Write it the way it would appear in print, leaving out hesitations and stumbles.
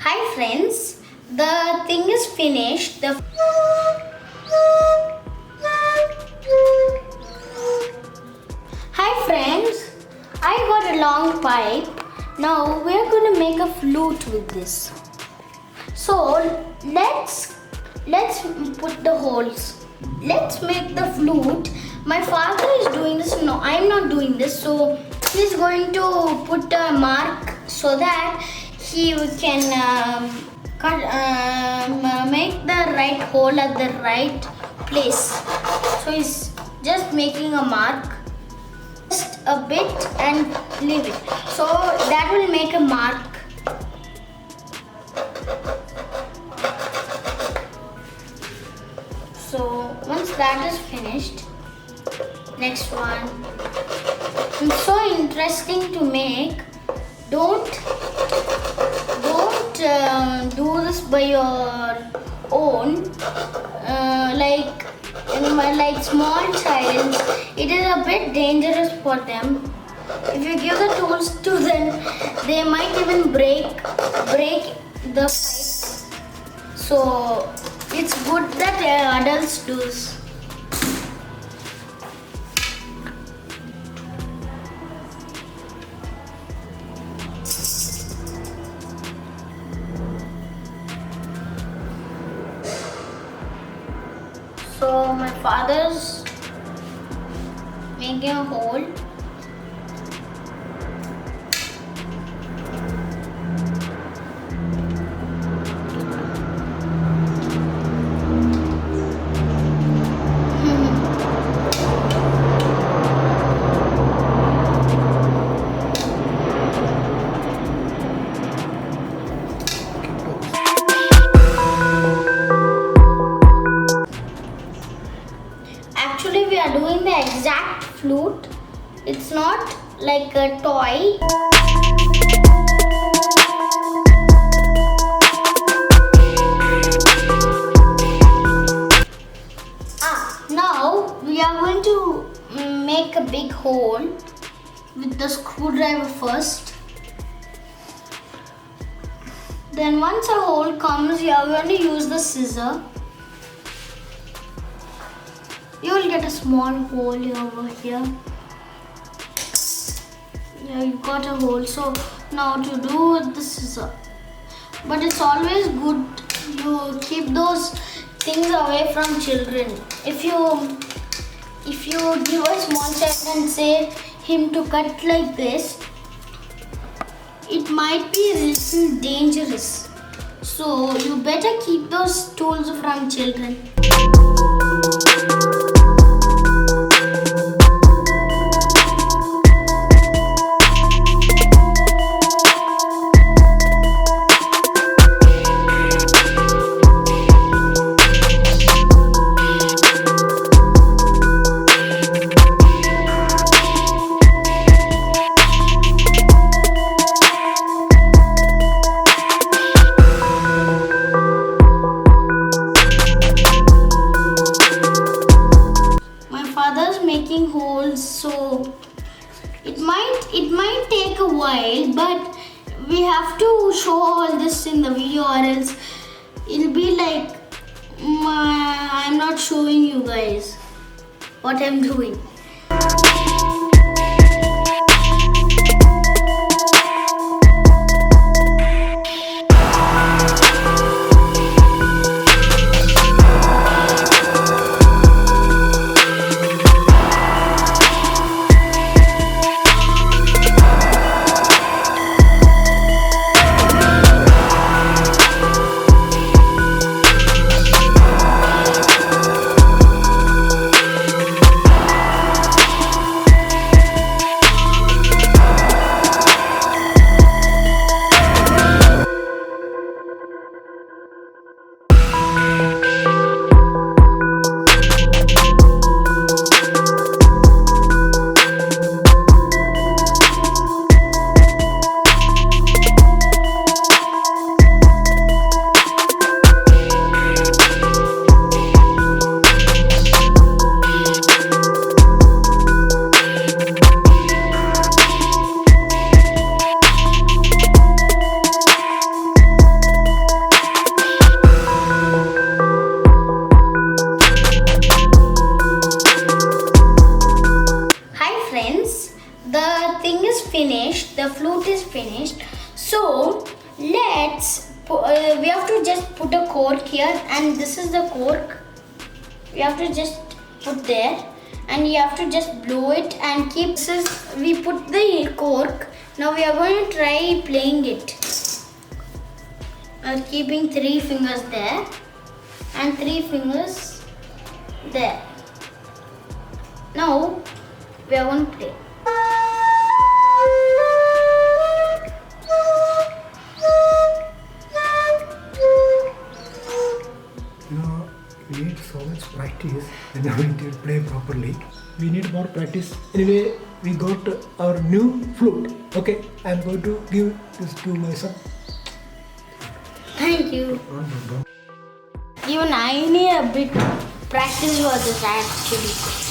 Hi friends, the thing is finished. Hi friends, I got a long pipe. Now we are going to make a flute with this. So let's put the holes. Let's make the flute. My father is doing this. No, I'm not doing this. So he's going to put a mark so that he can make the right hole at the right place. So he's just making a mark, just a bit, and leave it. So that will make a mark. So once that is finished, next one. It's so interesting to make. Don't do this by your own. Like small child, it is a bit dangerous for them. If you give the tools to them, they might even break the pipe. So it's good that adults do this. So my father's making a hole. Actually, we are doing the exact flute. It's not like a toy. Now we are going to make a big hole with the screwdriver first. Then once a hole comes, you are going to use the scissor. You will get a small hole over here. Yeah, you got a hole. So now to do with the scissor. But it's always good you keep those things away from children. If you give a small child and say him to cut like this, it might be a little dangerous. So you better keep those tools from children. Making holes, so it might take a while, but we have to show all this in the video or else it'll be like I'm not showing you guys what I'm doing. we have to just put a cork here, and this is the cork. We have to just put there, and you have to just blow it and keep. We put the cork. Now we are going to try playing it. Keeping 3 fingers there and 3 fingers there. Now we are going to play. We need so much practice and we need to play properly. We need more practice. Anyway, we got our new flute. Okay, I'm going to give this to my son. Thank you. Even I need a bit practice for this actually.